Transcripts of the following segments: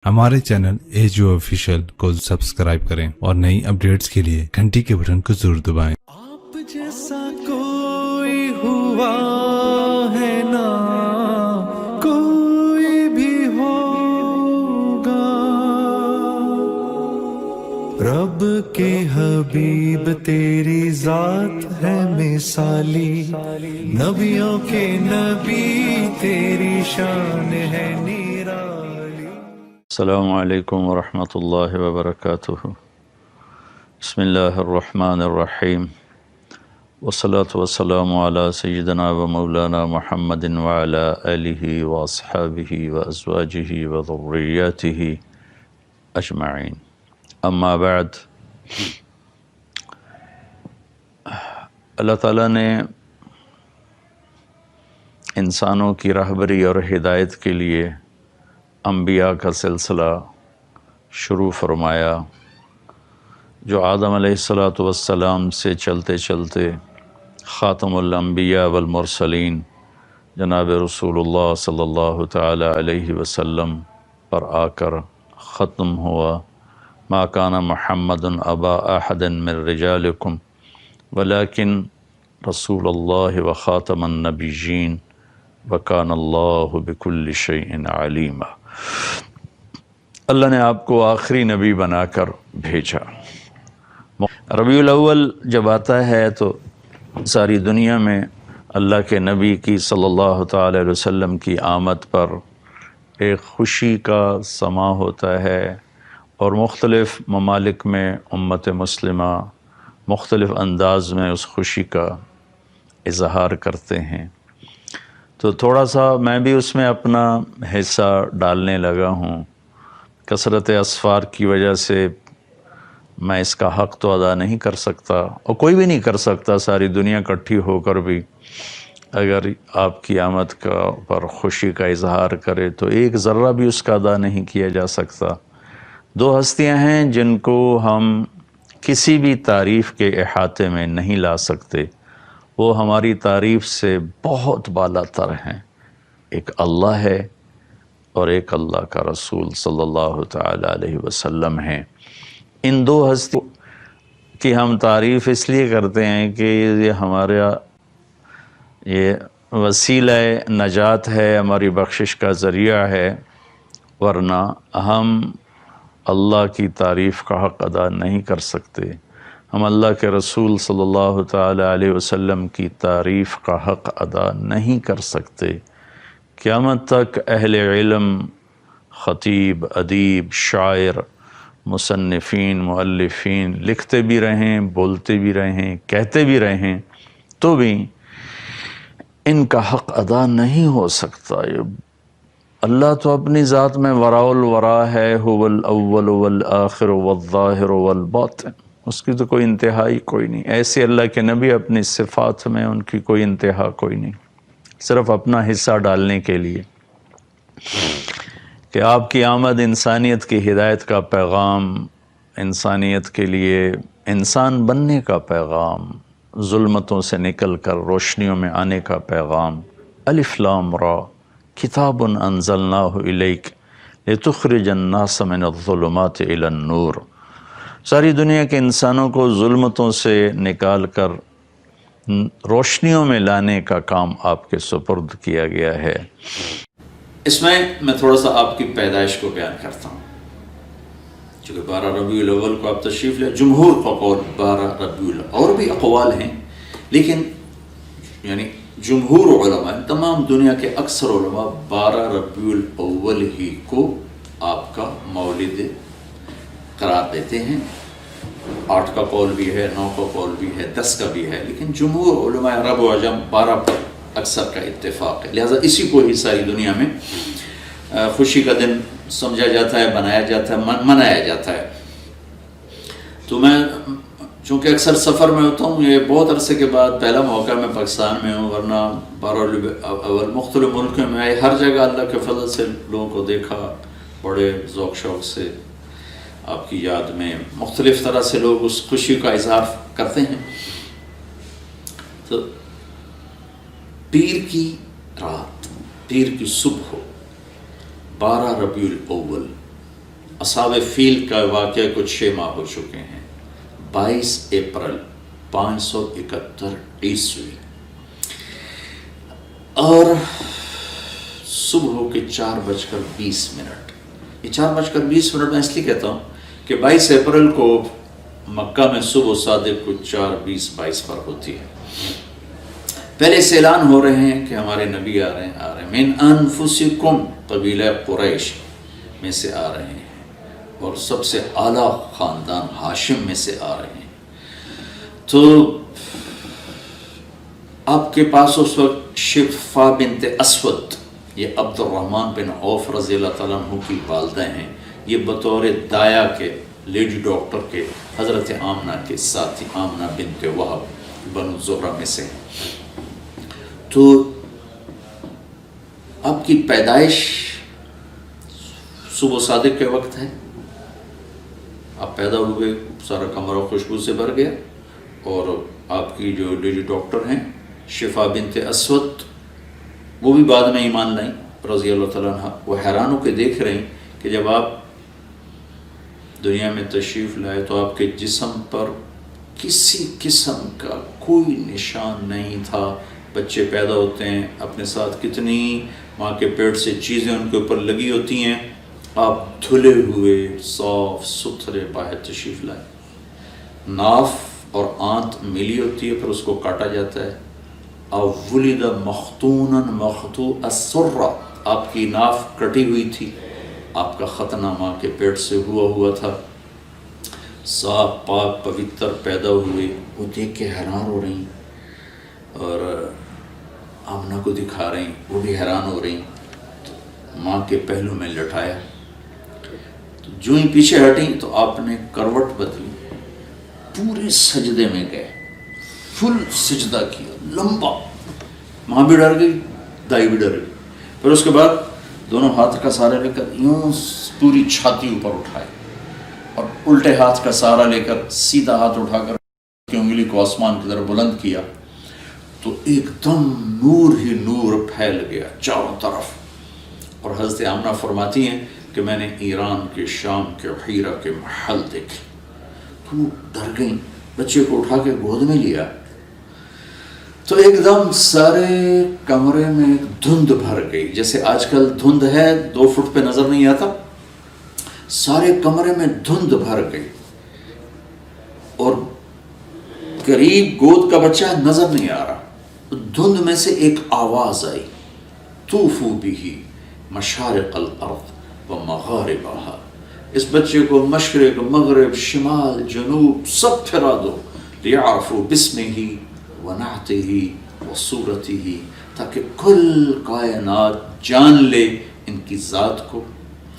ہمارے channel AGO official کو subscribe کریں اور نئی اپڈیٹس کے لیے گھنٹی کے بٹن کو ضرور دبائیں۔ آپ جیسا کوئی ہوا ہے نا کوئی بھی ہوگا، رب کے حبیب تیری ذات ہے مثالی، نبیوں کے نبی تیری شان ہے نرالی۔ السلام علیکم ورحمۃ اللہ وبرکاتہ۔ بسم اللہ الرحمن الرحیم، والصلاة والسلام علی سیدنا و مولانا محمد وعلی آلہ واصحابہ وازواجہ وذریاتہ اجمعین، اما بعد۔ اللہ تعالیٰ نے انسانوں کی رہبری اور ہدایت کے لیے انبیاء کا سلسلہ شروع فرمایا، جو آدم علیہ السلام سے چلتے چلتے خاتم الانبیاء والمرسلین جناب رسول اللہ صلی اللہ تعالی علیہ وسلم پر آ کر ختم ہوا۔ ما کان محمد ابا احد من رجالکم ولکن رسول اللہ وخاتم النبیین وکان اللہ بکل شیء علیما۔ اللہ نے آپ کو آخری نبی بنا کر بھیجا۔ ربیع الاول جب آتا ہے تو ساری دنیا میں اللہ کے نبی کی صلی اللہ تعالی علیہ وسلم کی آمد پر ایک خوشی کا سما ہوتا ہے، اور مختلف ممالک میں امت مسلمہ مختلف انداز میں اس خوشی کا اظہار کرتے ہیں۔ تو تھوڑا سا میں بھی اس میں اپنا حصہ ڈالنے لگا ہوں۔ کثرت اسفار کی وجہ سے میں اس کا حق تو ادا نہیں کر سکتا، اور کوئی بھی نہیں کر سکتا، ساری دنیا اکٹھی ہو کر بھی اگر آپ کی آمد کا پر خوشی کا اظہار کرے تو ایک ذرہ بھی اس کا ادا نہیں کیا جا سکتا۔ دو ہستیاں ہیں جن کو ہم کسی بھی تعریف کے احاطے میں نہیں لا سکتے، وہ ہماری تعریف سے بہت بالا تر ہیں، ایک اللہ ہے اور ایک اللہ کا رسول صلی اللہ تعالی علیہ وسلم ہیں۔ ان دو ہستیوں کی ہم تعریف اس لیے کرتے ہیں کہ یہ ہمارا یہ وسیلہ نجات ہے، ہماری بخشش کا ذریعہ ہے، ورنہ ہم اللہ کی تعریف کا حق ادا نہیں کر سکتے۔ ہم اللہ کے رسول صلی اللہ تعالی علیہ وسلم کی تعریف کا حق ادا نہیں کر سکتے۔ قیامت تک اہل علم، خطیب، ادیب، شاعر، مصنفین، مؤلفین لکھتے بھی رہیں، بولتے بھی رہیں، کہتے بھی رہیں، تو بھی ان کا حق ادا نہیں ہو سکتا۔ اللہ تو اپنی ذات میں وراء الورا ہے، هو الاول والآخر والظاہر والباطن، اس کی تو کوئی انتہائی کوئی نہیں۔ ایسے اللہ کے نبی اپنی صفات میں ان کی کوئی انتہا کوئی نہیں، صرف اپنا حصہ ڈالنے کے لیے کہ آپ کی آمد انسانیت کی ہدایت کا پیغام، انسانیت کے لیے انسان بننے کا پیغام، ظلمتوں سے نکل کر روشنیوں میں آنے کا پیغام۔ الف لام را کتاب انزلناہ الیک لتخرج الناس من الظلمات الی النور۔ ساری دنیا کے انسانوں کو ظلمتوں سے نکال کر روشنیوں میں لانے کا کام آپ کے سپرد کیا گیا ہے۔ اس میں تھوڑا سا آپ کی پیدائش کو بیان کرتا ہوں، چونکہ 12 ربیع الاول کو آپ تشریف لے، جمہور کا قول 12 ربیع الاول، اور بھی اقوال ہیں، لیکن یعنی جمہور علماء، تمام دنیا کے اکثر علماء 12 ربیع الاول ہی کو آپ کا مولد قرار دیتے ہیں۔ 8 کا قول بھی ہے، 9 کا قول بھی ہے، 10 کا بھی ہے، لیکن جمہور علماء عرب و عجم 12 پر اکثر کا اتفاق ہے، لہذا اسی کو ہی ساری دنیا میں خوشی کا دن سمجھا جاتا ہے، بنایا جاتا ہے، منایا جاتا ہے۔ تو میں چونکہ اکثر سفر میں ہوتا ہوں، یہ بہت عرصے کے بعد پہلا موقع میں پاکستان میں ہوں، ورنہ 12 ربیع الاول مختلف ملکوں میں آئے، ہر جگہ اللہ کے فضل سے لوگوں کو دیکھا، بڑے ذوق شوق سے آپ کی یاد میں مختلف طرح سے لوگ اس خوشی کا اظہار کرتے ہیں۔ تو پیر کی رات، پیر کی صبح 12 ربیع الاول اصحاب فیل کا واقعہ کچھ 6 ماہ ہو چکے ہیں. 22 اپریل 571 عیسوی اور صبح کے 4:20. یہ 4:20 میں اس لیے کہتا ہوں کہ 22 اپریل کو مکہ میں صبح صادق کو 4:20-22 پر ہوتی ہے. پہلے سے اعلان ہو رہے ہیں کہ ہمارے نبی آ رہے ہیں. من انفسکم، قبیلہ قریش میں سے آ رہے ہیں اور سب سے اعلیٰ خاندان ہاشم میں سے آ رہے ہیں. تو آپ کے پاس اس وقت شفا بنت اسود، یہ عبد الرحمن بن عوف رضی اللہ تعالیٰ عنہ کی والدہ ہیں. یہ بطور دایا کے لیڈی ڈاکٹر کے حضرت آمنہ کے ساتھی، آمنہ بنت وہب بنو زہرہ میں سے. تو آپ کی پیدائش صبح صادق کے وقت ہے. آپ پیدا ہوئے، سارا کمرہ خوشبو سے بھر گیا، اور آپ کی جو لیڈی ڈاکٹر ہیں شفا بنت اسود، وہ بھی بعد میں ایمان لائیں رضی اللہ تعالیٰ عنہ. وہ حیران ہو کے دیکھ رہے ہیں کہ جب آپ دنیا میں تشریف لائے تو آپ کے جسم پر کسی قسم کا کوئی نشان نہیں تھا. بچے پیدا ہوتے ہیں، اپنے ساتھ کتنی ماں کے پیٹ سے چیزیں ان کے اوپر لگی ہوتی ہیں. آپ دھلے ہوئے صاف ستھرے باہر تشریف لائے. ناف اور آنت ملی ہوتی ہے، پھر اس کو کاٹا جاتا ہے. ولد مختونا مختوع السرہ، آپ کی ناف کٹی ہوئی تھی، آپ کا ختنہ ماں کے پیٹ سے ہوا تھا. صاف پاک پوتر پیدا ہوئے. وہ دیکھ کے حیران ہو رہی اور آمنہ کو دکھا رہی، وہ بھی حیران ہو رہی. تو ماں کے پہلو میں لٹایا. تو جو ہی پیچھے ہٹیں تو آپ نے کروٹ بدلی، پورے سجدے میں گئے، فل سجدہ کیا لمبا. ماں بھی ڈر گئی، دائی بھی ڈر گئی. پھر اس کے بعد دونوں ہاتھ کا سہارا لے کر یوں پوری چھاتی اوپر اٹھائے، اور الٹے ہاتھ کا سہارا لے کر سیدھا ہاتھ اٹھا کر کی انگلی کو آسمان کی طرف بلند کیا. تو ایک دم نور ہی نور پھیل گیا چاروں طرف. اور حضرت آمنہ فرماتی ہیں کہ میں نے ایران کے، شام کے، حیرہ کے محل دیکھے. تو ڈر گئیں، بچے کو اٹھا کے گود میں لیا. تو ایک دم سارے کمرے میں دھند بھر گئی. جیسے آج کل دھند ہے 2 فٹ پہ نظر نہیں آتا، سارے کمرے میں دھند بھر گئی. اور قریب گود کا بچہ نظر نہیں آ رہا. دھند میں سے ایک آواز آئی، طوفوا بہ مشارق الارض و مغاربہا. اس بچے کو مشرق، مغرب، شمال، جنوب سب پھرا دو. لیعرفوا باسمہ ونعتہ وصورتہ، تاکہ کل کائنات جان لے ان کی ذات کو،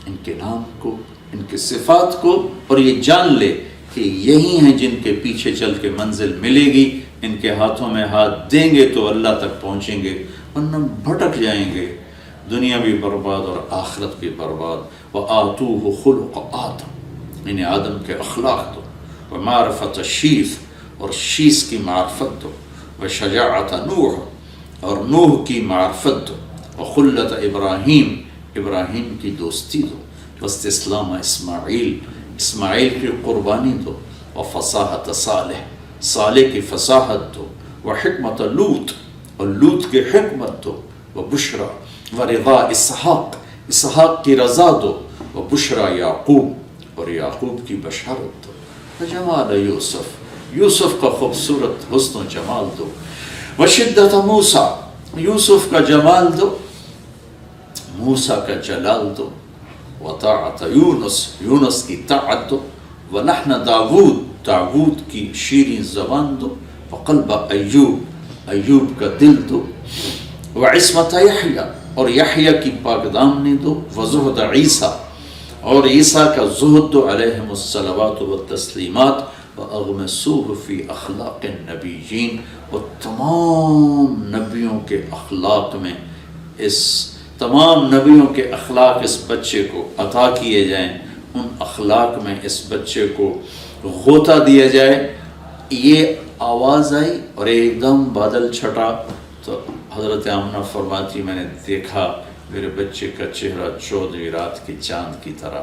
ان کے نام کو، ان کے صفات کو، اور یہ جان لے کہ یہی ہیں جن کے پیچھے چل کے منزل ملے گی. ان کے ہاتھوں میں ہاتھ دیں گے تو اللہ تک پہنچیں گے، ورنہ بھٹک جائیں گے، دنیا بھی برباد اور آخرت بھی برباد. وآتوہ خلق آدم، انہیں آدم کے اخلاق دو. ومعرفت شیث، اور شیث کی معرفت دو. وشجاعت نوح، اور نوح کی معرفت دو. وخلت ابراہیم، ابراہیم کی دوستی دو. واستسلام اسماعیل، اسماعیل کی قربانی دو. وفصاحت صالح، صالح کی فصاحت دو. وحکمت لوط، اور لوط کی حکمت دو. وبشرا ورضا اسحاق، اسحاق کی رضا دو. وبشرا یعقوب، اور یعقوب کی بشارت دو. وجمال یوسف، یوسف کا خوبصورت حسن و جمال دو. وشدت موسیٰ، یوسف کا جمال دو، موسیٰ کا جلال دو. وطاعت یونس، یونس کی طاعت دو. ولحن داود، داود کی شیریں زبان دو. وقلب ایوب، ایوب کا دل دو. وعصمت یحییٰ، اور یحییٰ کی پاک دامنی دو. وزہد عیسیٰ، اور عیسیٰ کا زہد دو علیہم الصلوات والتسلیمات. وَأَغْمَسُوهُ فِي أَخْلَاقِ النَّبِيِّينَ، اور تمام نبیوں کے اخلاق میں، اس تمام نبیوں کے اخلاق اس بچے کو عطا کیے جائیں، ان اخلاق میں اس بچے کو غوطہ دیا جائے. یہ آواز آئی اور ایک دم بادل چھٹا. تو حضرت آمنہ فرماتی میں نے دیکھا میرے بچے کا چہرہ 14ویں رات کی چاند کی طرح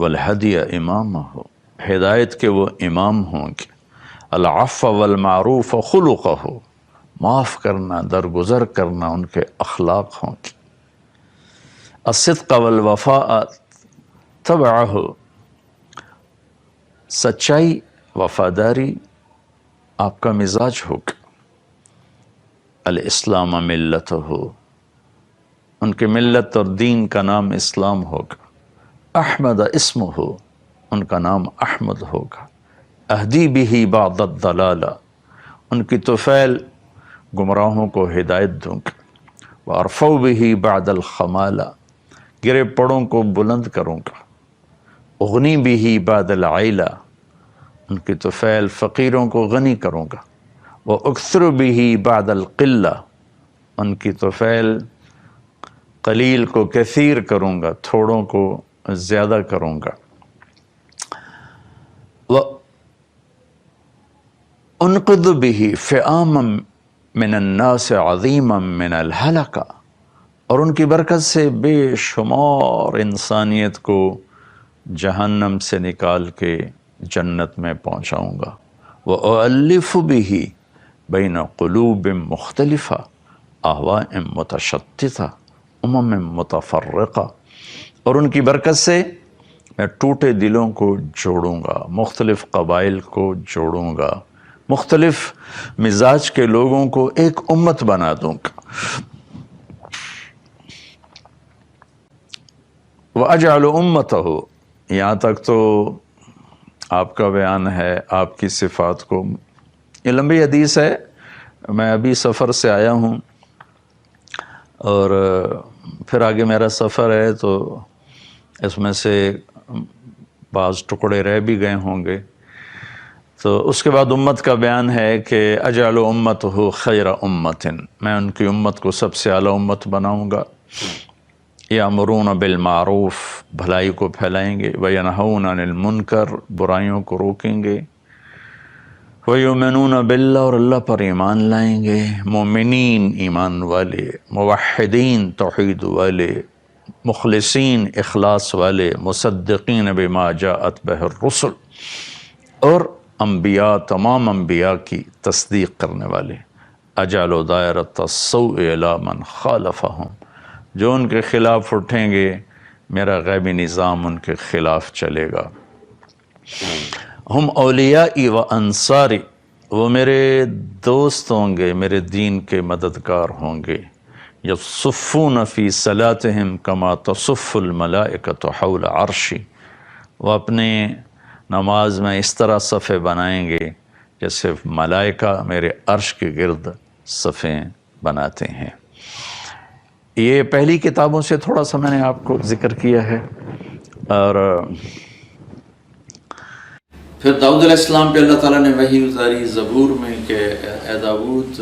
والہدی امامہ، ہدایت کے وہ امام ہوں گے، العفو والمعروف خلقہ، معاف کرنا، درگزر کرنا ان کے اخلاق ہوں گے، الصدق والوفاء تبعہ، سچائی وفاداری آپ کا مزاج ہوگا، الاسلام ملتہ، ان کے ملت اور دین کا نام اسلام ہوگا، احمد اسمہ، ان کا نام احمد ہوگا، اہدی بہ بعد الضلالہ، ان کی طفیل گمراہوں کو ہدایت دوں گا، وارفع بہ بعد الخمالہ، گرے پڑوں کو بلند کروں گا، اغنی بہ بعد العیلہ، ان کی طفیل فقیروں کو غنی کروں گا، واکثر بہ بعد القلہ، ان کی طفیل قلیل کو کثیر کروں گا، تھوڑوں کو زیادہ کروں گا، انقذ به فئاما من الناس عظیما من الحلقہ، اور ان کی برکت سے بے شمار انسانیت کو جہنم سے نکال کے جنت میں پہنچاؤں گا، وَأُؤَلِّفُ بِهِ بَيْنَ قُلُوبٍ مُخْتَلِفَةٍ أَهْوَاءٍ مُتَشَتِّتَةٍ أُمَمٍ مُتَفَرِّقَةٍ، اور ان کی برکت سے میں ٹوٹے دلوں کو جوڑوں گا، مختلف قبائل کو جوڑوں گا، مختلف مزاج کے لوگوں کو ایک امت بنا دوں گا، وَأَجْعَلُ أُمَّتَهُ، یہاں تک تو آپ کا بیان ہے آپ کی صفات کو، یہ لمبی حدیث ہے، میں ابھی سفر سے آیا ہوں اور پھر آگے میرا سفر ہے، تو اس میں سے بعض ٹکڑے رہ بھی گئے ہوں گے، تو اس کے بعد امت کا بیان ہے کہ اجعل امتہ خیر امت، میں ان کی امت کو سب سے اعلیٰ امت بناؤں گا، یامرون بالمعروف، بھلائی کو پھیلائیں گے، وینہون عن المنکر، برائیوں کو روکیں گے، ویؤمنون باللہ، اور اللہ پر ایمان لائیں گے، مومنین ایمان والے، موحدین توحید والے، مخلصین اخلاص والے، مصدقین بما جاءت بہ الرسل، اور انبیاء، تمام انبیاء کی تصدیق کرنے والے، اجعل دائرۃ السوء الی من خالفہم، جو ان کے خلاف اٹھیں گے میرا غیبی نظام ان کے خلاف چلے گا، ہم اولیائی و انصاری، وہ میرے دوست ہوں گے، میرے دین کے مددگار ہوں گے، یصفون فی صلاتہم کما تصف الملائکۃ حول عرشی، وہ اپنے نماز میں اس طرح صفیں بنائیں گے جیسے ملائکہ میرے عرش کے گرد صفیں بناتے ہیں۔ یہ پہلی کتابوں سے تھوڑا سا میں نے آپ کو ذکر کیا ہے، اور پھر داؤد علیہ السلام پہ اللہ تعالیٰ نے وحی اتاری زبور میں کہ اے داؤد،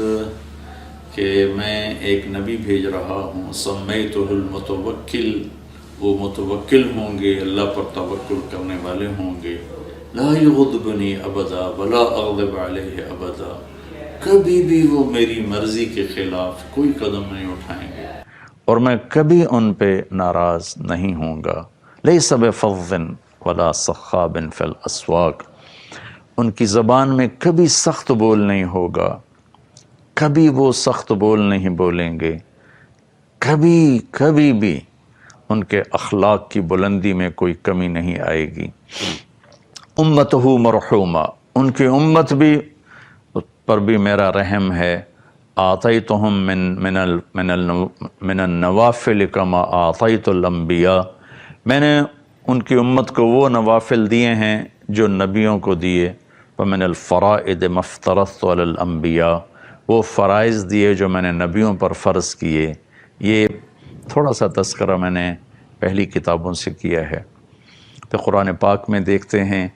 کہ میں ایک نبی بھیج رہا ہوں، سمیتہ المتوکل، وہ متوکل ہوں گے، اللہ پر توکل کرنے والے ہوں گے، لا یغضبنی ابدا ولا اغضب علیہ ابدا، کبھی بھی وہ میری مرضی کے خلاف کوئی قدم نہیں اٹھائیں گے، اور میں کبھی ان پہ ناراض نہیں ہوں گا، لیس بفظ ولا صخاب فی الاسواق، ان کی زبان میں کبھی سخت بول نہیں ہوگا، کبھی وہ سخت بول نہیں بولیں گے، کبھی بھی ان کے اخلاق کی بلندی میں کوئی کمی نہیں آئے گی، امتہ مرحومہ، ان کی امت بھی پر بھی میرا رحم ہے، آتیتہم من النوافل کما آتیت الانبیاء، میں نے ان کی امت کو وہ نوافل دیے ہیں جو نبیوں کو دیے، ومن الفرائض ما افترضت علی الانبیاء، وہ فرائض دیے جو میں نے نبیوں پر فرض کیے۔ یہ تھوڑا سا تذکرہ میں نے پہلی کتابوں سے کیا ہے۔ پھر قرآن پاک میں دیکھتے ہیں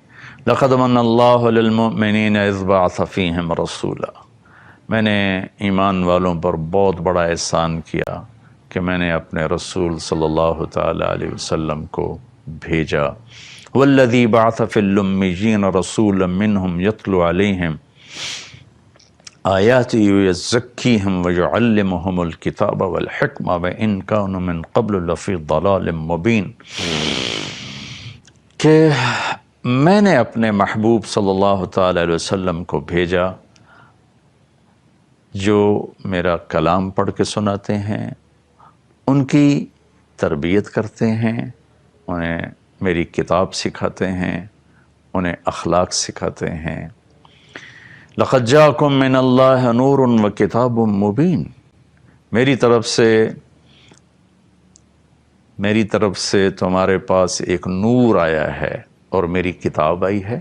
لَقَدْ مَنَّ اللَّهُ لِلْمُؤْمِنِينَ إِذْ بَعَثَ فِيهِمْ رَسُولًا، میں نے ایمان والوں پر بہت بڑا احسان کیا کہ میں نے اپنے رسول صلی اللہ تعالی علیہ وسلم کو بھیجا۔ وَالَّذِي بَعَثَ فِي الْأُمِّيِّينَ رَسُولًا مِّنْهُمْ يَتْلُو عَلَيْهِمْ آیاتِهِ وَيُزَكِّيهِمْ وَيُعَلِّمُهُمُ الْكِتَابَ وَالْحِكْمَةَ وَإِنْ كَانُوا مِنْ قَبْلُ لَفِي ضَلَالٍ مُبِينٍ، کہ میں نے اپنے محبوب صلی اللہ تعالی علیہ وسلم کو بھیجا جو میرا کلام پڑھ کے سناتے ہیں، ان کی تربیت کرتے ہیں، انہیں میری کتاب سکھاتے ہیں، انہیں اخلاق سکھاتے ہیں۔ لَقَدْ جَاءَكُم مِّنَ اللَّهِ نُورٌ وَكِتَابٌ مُّبِينٌ، میری طرف سے تمہارے پاس ایک نور آیا ہے اور میری کتاب آئی ہے۔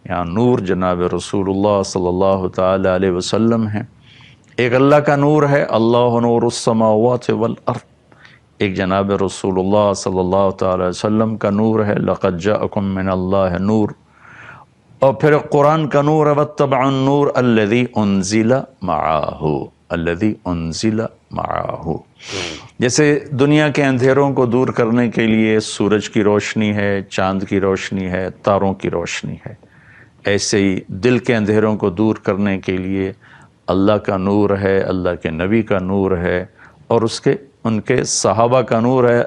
یہاں نور جناب رسول اللہ صلی اللہ تعالی علیہ وسلم ہیں۔ ایک اللہ کا نور ہے، اللہ نور السماوات والارض، ایک جناب رسول اللہ صلی اللہ تعالی علیہ وسلم کا نور ہے، لقد جاءکم من اللہ نور، اور پھر قرآن کا نور ہے، واتبعوا النور الذی انزل معہ، الذی انزل معہ۔ جیسے دنیا کے اندھیروں کو دور کرنے کے لیے سورج کی روشنی ہے، چاند کی روشنی ہے، تاروں کی روشنی ہے، ایسے ہی دل کے اندھیروں کو دور کرنے کے لیے اللہ کا نور ہے، اللہ کے نبی کا نور ہے، اور ان کے صحابہ کا نور ہے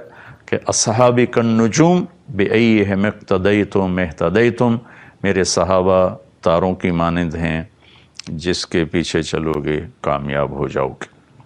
کہ اصحابی کالنجوم بأیہم اقتدیتم اہتدیتم، میرے صحابہ تاروں کی مانند ہیں، جس کے پیچھے چلو گے کامیاب ہو جاؤ گے۔